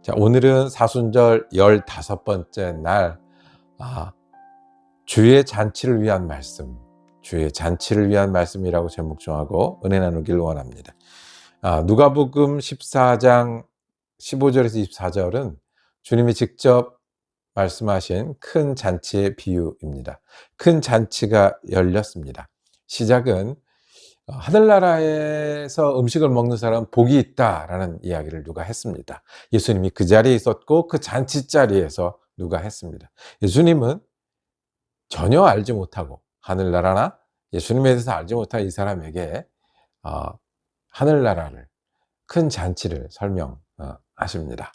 자, 오늘은 사순절 15번째 날, 아, 주의 잔치를 위한 말씀, 주의 잔치를 위한 말씀이라고 제목 정하고 은혜 나누길 원합니다. 누가복음 14장 15절에서 24절은 주님이 직접 말씀하신 큰 잔치의 비유입니다. 큰 잔치가 열렸습니다. 시작은 하늘나라에서 음식을 먹는 사람은 복이 있다라는 이야기를 누가 했습니다. 예수님이 그 자리에 있었고 그 잔치 자리에서 누가 했습니다. 예수님은 전혀 알지 못하고 하늘나라나 예수님에 대해서 알지 못한 이 사람에게 하늘나라를, 큰 잔치를 설명하십니다.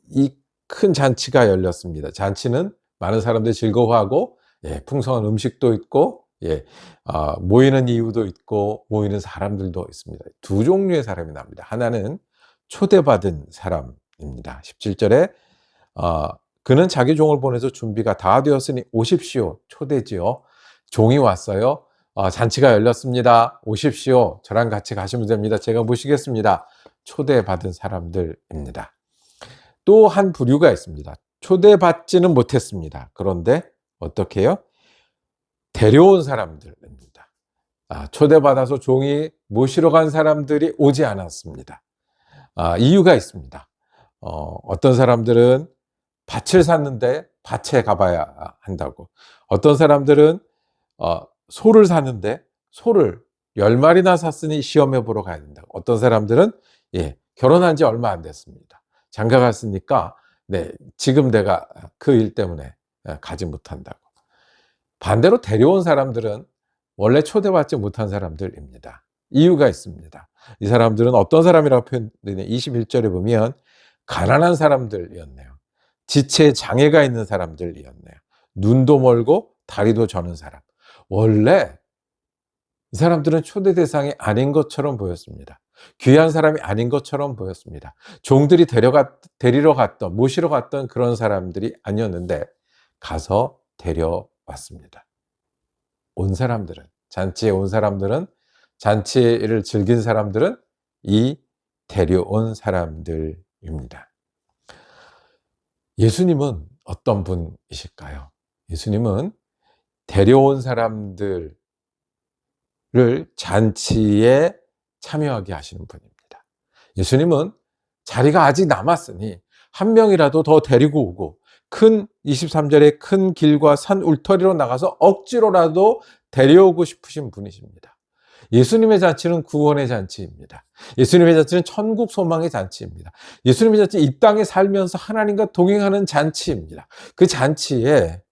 이 큰 잔치가 열렸습니다. 잔치는 많은 사람들이 즐거워하고, 풍성한 음식도 있고, 모이는 이유도 있고 모이는 사람들도 있습니다. 두 종류의 사람이 납니다. 하나는 초대받은 사람입니다. 17절에 그는 자기 종을 보내서 준비가 다 되었으니 오십시오. 초대지요. 종이 왔어요. 잔치가 열렸습니다. 오십시오. 저랑 같이 가시면 됩니다. 제가 모시겠습니다. 초대받은 사람들입니다. 또 한 부류가 있습니다. 초대받지는 못했습니다. 그런데 어떻게 해요? 데려온 사람들입니다. 초대받아서 종이 모시러 간 사람들이 오지 않았습니다. 이유가 있습니다. 어떤 사람들은 밭을 샀는데 밭에 가봐야 한다고, 어떤 사람들은 소를 샀는데 소를 10마리나 샀으니 시험해 보러 가야 된다고, 어떤 사람들은 결혼한 지 얼마 안 됐습니다. 장가 갔으니까 지금 내가 그 일 때문에 가지 못한다고. 반대로 데려온 사람들은 원래 초대받지 못한 사람들입니다. 이유가 있습니다. 이 사람들은 어떤 사람이라고 표현되냐, 21절에 보면 가난한 사람들이었네요. 지체에 장애가 있는 사람들이었네요. 눈도 멀고 다리도 저는 사람. 원래 이 사람들은 초대 대상이 아닌 것처럼 보였습니다. 귀한 사람이 아닌 것처럼 보였습니다. 종들이 데리러 갔던, 모시러 갔던 그런 사람들이 아니었는데 가서 데려왔습니다. 온 사람들은, 잔치에 온 사람들은, 잔치를 즐긴 사람들은 이 데려온 사람들입니다. 예수님은 어떤 분이실까요? 예수님은 데려온 사람들을 잔치에 참여하게 하시는 분입니다. 예수님은 자리가 아직 남았으니 한 명이라도 더 데리고 오고, 23절에 큰 길과 산 울터리로 나가서 억지로라도 데려오고 싶으신 분이십니다. 예수님의 잔치는 구원의 잔치입니다. 예수님의 잔치는 천국 소망의 잔치입니다. 예수님의 잔치는 이 땅에 살면서 하나님과 동행하는 잔치입니다. 그 잔치에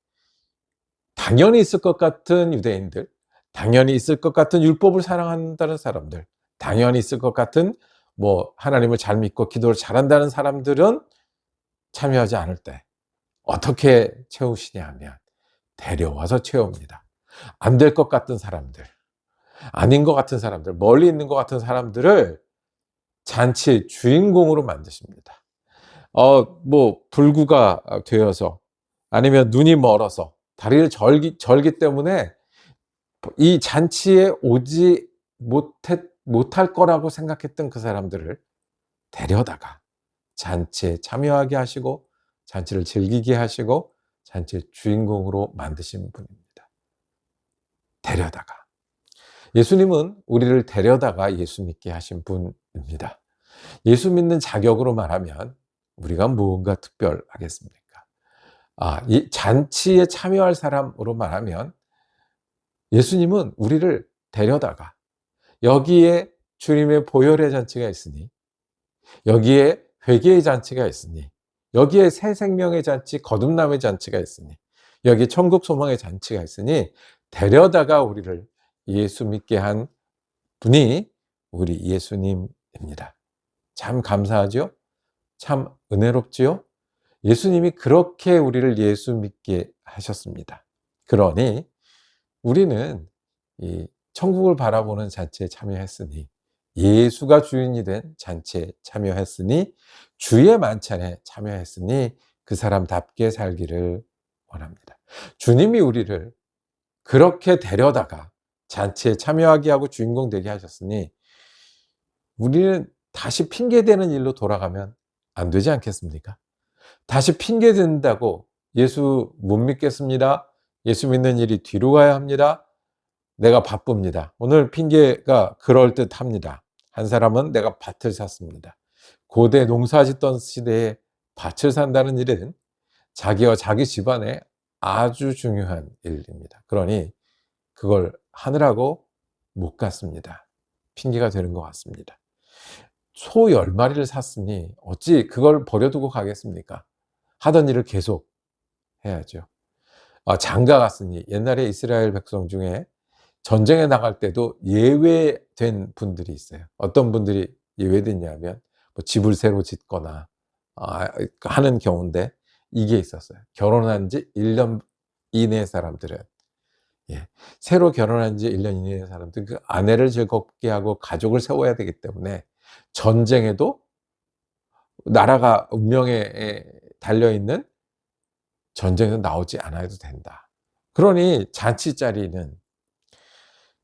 당연히 있을 것 같은 유대인들, 당연히 있을 것 같은 율법을 사랑한다는 사람들, 당연히 있을 것 같은 하나님을 잘 믿고 기도를 잘한다는 사람들은 참여하지 않을 때 어떻게 채우시냐 하면 데려와서 채웁니다. 안 될 것 같은 사람들, 아닌 것 같은 사람들, 멀리 있는 것 같은 사람들을 잔치의 주인공으로 만드십니다. 불구가 되어서, 아니면 눈이 멀어서, 다리를 절기 때문에 이 잔치에 오지 못할 거라고 생각했던 그 사람들을 데려다가 잔치에 참여하게 하시고, 잔치를 즐기게 하시고, 잔치의 주인공으로 만드신 분입니다. 데려다가. 예수님은 우리를 데려다가 예수 믿게 하신 분입니다. 예수 믿는 자격으로 말하면 우리가 무언가 특별하겠습니까? 이 잔치에 참여할 사람으로 말하면 예수님은 우리를 데려다가, 여기에 주님의 보혈의 잔치가 있으니, 여기에 회개의 잔치가 있으니, 여기에 새 생명의 잔치, 거듭남의 잔치가 있으니, 여기 천국 소망의 잔치가 있으니 데려다가 우리를 예수 믿게 한 분이 우리 예수님입니다. 참 감사하죠? 참 은혜롭지요? 예수님이 그렇게 우리를 예수 믿게 하셨습니다. 그러니 우리는 이 천국을 바라보는 잔치에 참여했으니, 예수가 주인이 된 잔치에 참여했으니, 주의 만찬에 참여했으니 그 사람답게 살기를 원합니다. 주님이 우리를 그렇게 데려다가 잔치에 참여하게 하고 주인공 되게 하셨으니 우리는 다시 핑계대는 일로 돌아가면 안 되지 않겠습니까? 다시 핑계댄다고 예수 못 믿겠습니다. 예수 믿는 일이 뒤로 가야 합니다. 내가 바쁩니다. 오늘 핑계가 그럴듯합니다. 한 사람은 내가 밭을 샀습니다. 고대 농사 짓던 시대에 밭을 산다는 일은 자기와 자기 집안에 아주 중요한 일입니다. 그러니 그걸 하느라고 못 갔습니다. 핑계가 되는 것 같습니다. 소 10마리를 샀으니 어찌 그걸 버려두고 가겠습니까? 하던 일을 계속 해야죠. 장가 갔으니, 옛날에 이스라엘 백성 중에 전쟁에 나갈 때도 예외된 분들이 있어요. 어떤 분들이 예외됐냐면 뭐 집을 새로 짓거나 하는 경우인데, 이게 있었어요. 결혼한 지 1년 이내의 사람들은, 새로 결혼한 지 1년 이내의 사람들은 그 아내를 즐겁게 하고 가족을 세워야 되기 때문에 전쟁에도, 나라가 운명에 달려있는 전쟁에서 나오지 않아도 된다. 그러니 잔치 자리는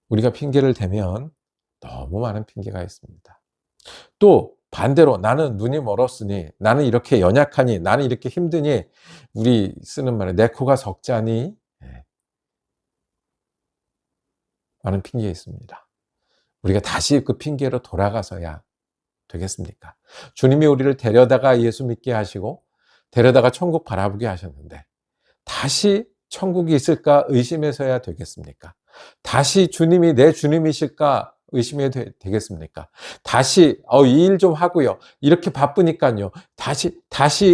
우리가 핑계를 대면 너무 많은 핑계가 있습니다. 또 반대로 나는 눈이 멀었으니, 나는 이렇게 연약하니, 나는 이렇게 힘드니, 우리 쓰는 말에 내 코가 석자니, 많은 핑계 있습니다. 우리가 다시 그 핑계로 돌아가서야 되겠습니까? 주님이 우리를 데려다가 예수 믿게 하시고 데려다가 천국 바라보게 하셨는데, 다시 천국이 있을까 의심해서야 되겠습니까? 다시 주님이 내 주님이실까 의심해야 되겠습니까? 다시 이 일 좀 하고요, 이렇게 바쁘니까요, 다시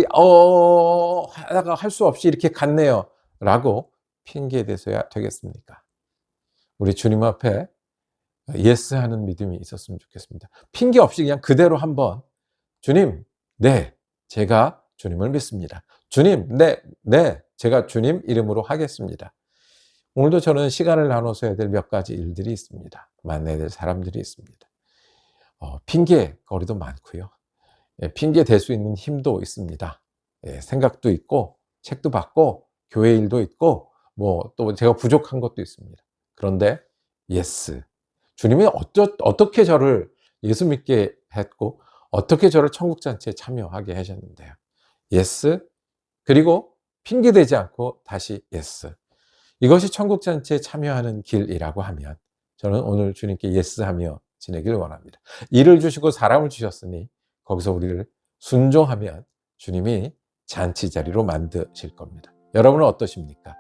하다가 할 수 없이 이렇게 갔네요 라고 핑계에 대서야 되겠습니까? 우리 주님 앞에 예스 하는 믿음이 있었으면 좋겠습니다. 핑계 없이 그냥 그대로 한번, 주님, 네, 제가 주님을 믿습니다. 주님, 네, 제가 주님 이름으로 하겠습니다. 오늘도 저는 시간을 나눠서 해야 될 몇 가지 일들이 있습니다. 만나야 될 사람들이 있습니다. 핑계 거리도 많고요. 핑계 댈 수 있는 힘도 있습니다. 생각도 있고, 책도 받고, 교회 일도 있고, 또 제가 부족한 것도 있습니다. 그런데 예스, 주님이 어떻게 저를 예수 믿게 했고, 어떻게 저를 천국잔치에 참여하게 하셨는데요. 예스, 그리고 핑계대지 않고 다시 예스. 이것이 천국잔치에 참여하는 길이라고 하면, 저는 오늘 주님께 예스하며 지내길 원합니다. 일을 주시고 사람을 주셨으니 거기서 우리를 순종하면 주님이 잔치 자리로 만드실 겁니다. 여러분은 어떠십니까?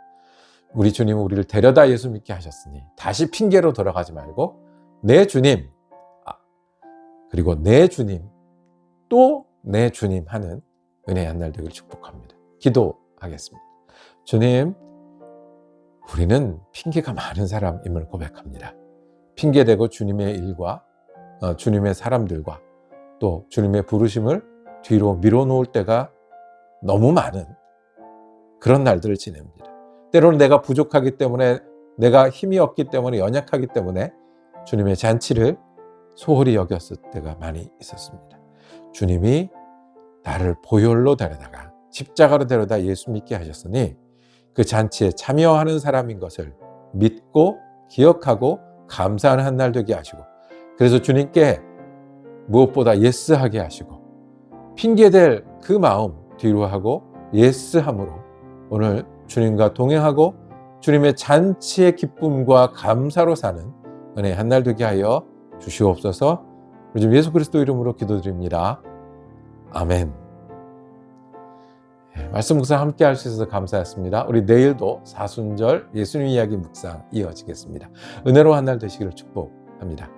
우리 주님은 우리를 데려다 예수 믿게 하셨으니 다시 핑계로 돌아가지 말고, 내 주님, 그리고 내 주님, 또 내 주님 하는 은혜의 한 날 되기를 축복합니다. 기도하겠습니다. 주님, 우리는 핑계가 많은 사람임을 고백합니다. 핑계대고 주님의 일과 주님의 사람들과 또 주님의 부르심을 뒤로 밀어놓을 때가 너무 많은 그런 날들을 지냅니다. 때로는 내가 부족하기 때문에, 내가 힘이 없기 때문에, 연약하기 때문에 주님의 잔치를 소홀히 여겼을 때가 많이 있었습니다. 주님이 나를 보혈로 데려다가 십자가로 데려다 예수 믿게 하셨으니 그 잔치에 참여하는 사람인 것을 믿고 기억하고 감사하는 한 날 되게 하시고, 그래서 주님께 무엇보다 예스하게 하시고, 핑계댈 그 마음 뒤로 하고 예스함으로 오늘 주님과 동행하고 주님의 잔치의 기쁨과 감사로 사는 은혜 한 날 되게 하여 주시옵소서. 요즘 예수 그리스도 이름으로 기도드립니다. 아멘. 말씀 묵상 함께 할 수 있어서 감사했습니다. 우리 내일도 사순절 예수님 이야기 묵상 이어지겠습니다. 은혜로 한 날 되시기를 축복합니다.